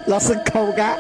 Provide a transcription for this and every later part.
老师口干。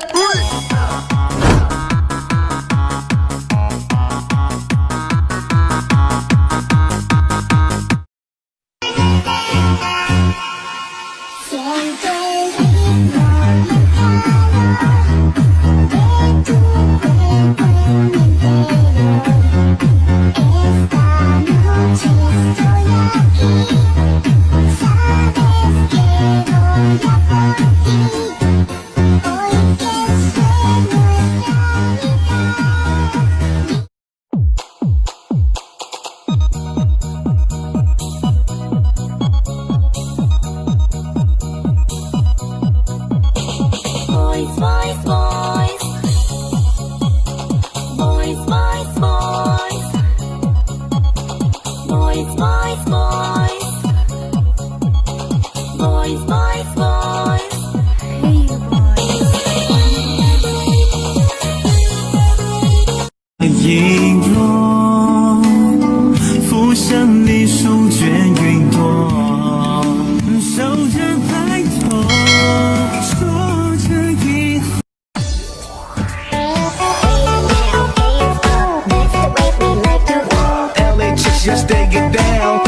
影落，浮生里书卷云朵，守着白头，说着以后。LA chicks just they get down。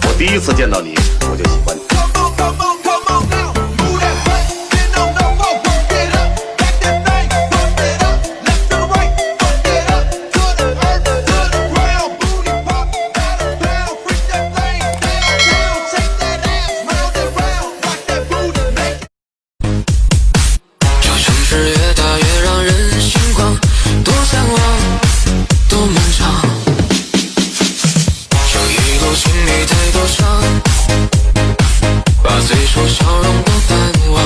我第一次见到你，我就喜欢你。这城市越大越让人心慌，多向往，多漫长。这一路经历太多伤，把最初笑容都淡忘。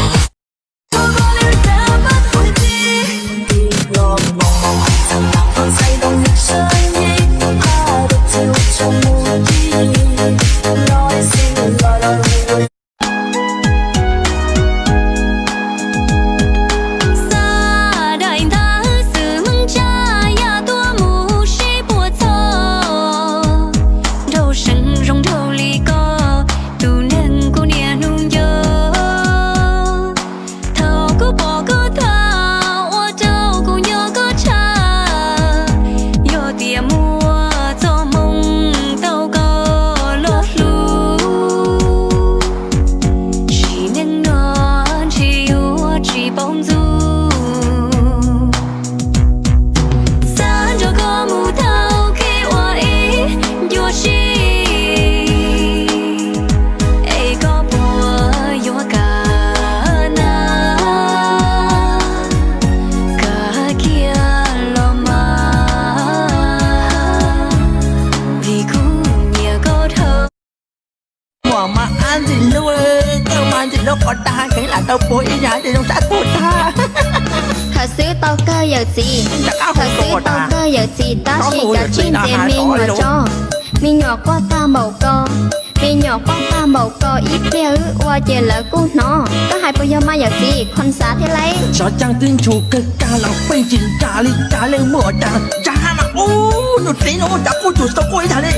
Mà ăn thì luôn cơm ăn thì lúc còn ta cái là tao bối nhà thì trong xã của ta 可是到个日子，可是到個日子，但是個專姐面若咗，面若瓜花無個，面若瓜花無個，一標我借了姑nó，ก็ให้ปุยมา日子，คนสาที่ไร Cho chàng tin chủ cơ ca lòng phê trình trả lên mùa chàng trả mà ô nó tí nó đã cô chủ sâu quay thả đi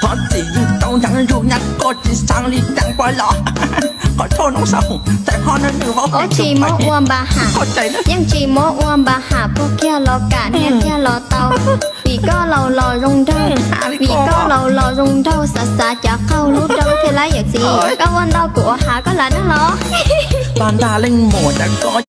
Họ chỉ trong chẳng dù nhắc có chỉ sang đi chẳng qua lọขอโทษน้องสาวแต่พ่อนั้นหนูเขา โอ้ชีโมอ้วนบาหา เข้าใจนะ ยังชีโมอ้วนบาหาพวกแค่รอกะเนี่ยแค่รอเตาปีก็เรารงเด้าปีก็เรารงเด้าสาสาจะเข้ารู้เด้าเทไรอย่างสิก็วันเรากัวหาก็làนั่งรอ Toàn đà lên mùa đã có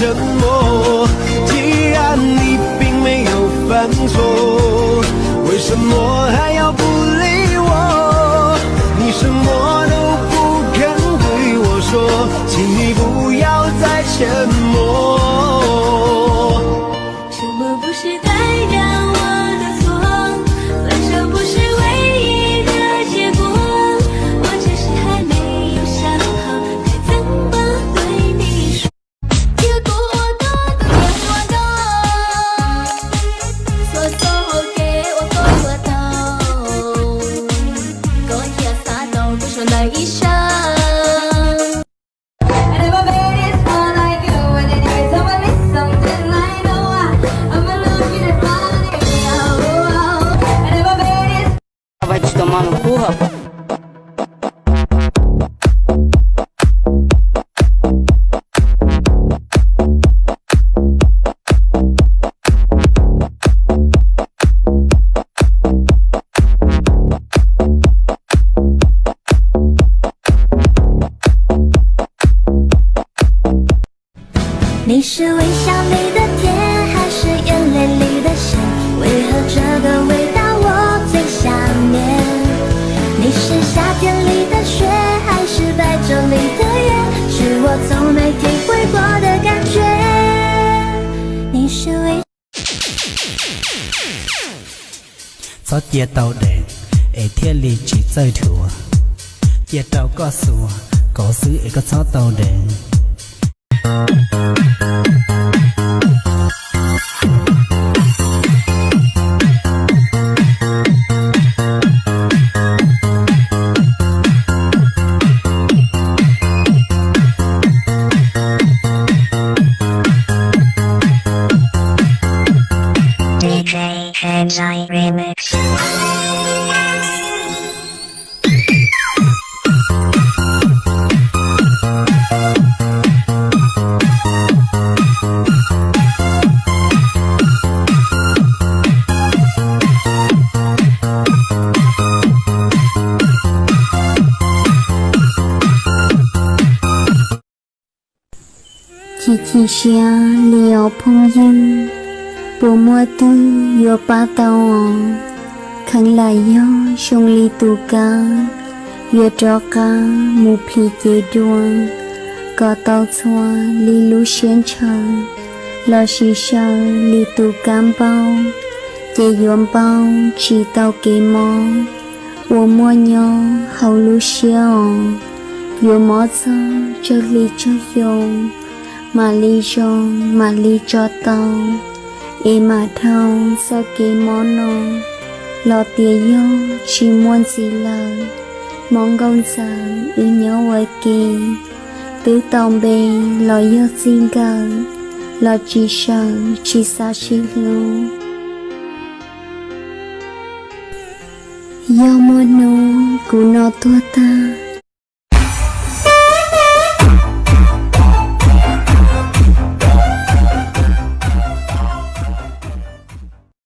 沉默。既然你并没有犯错，为什么还要不理我？你什么都不肯对我说，请你不要再沉默。什么不是代表我的错？分手不是唯一的结果，我只是还没有想好该怎么对你说。结果我多都给我多，说说好给我过过头，过天啥都不说那一声。Vai te tomar no cu, rapaz. “你是微笑里的甜，还是眼泪里的咸？为何这个味道我最想念？你是夏天里的雪，还是白昼里的夜？是我从没体会过的感觉。你是微。”gió chia tàu đèn ê thiên lý chỉ chơi thua chia tàu có xua có xứ ê có gió tàu đèn DJ Henry Remix. Chị chị xia liều phong dưng bộ mua tư yo pa tao khăn lại yo sông li tu ca yo cho ca mu phi chế đuông có tao xua li lu xiên chang lo xì xa li tu cam bao chế yom bao chỉ tao kê mò bộ mua nhỏ hậu lu xiao yo mò cho li cho yo mà li cho tao em mà thao sao kê món nó lo tiền yo chỉ muốn gì là món con sáng ư nhớ ở kê tứ tông bê lo yo xin cả lo chỉ sợ chỉ xa chỉ lu yo món nó cú nó tua ta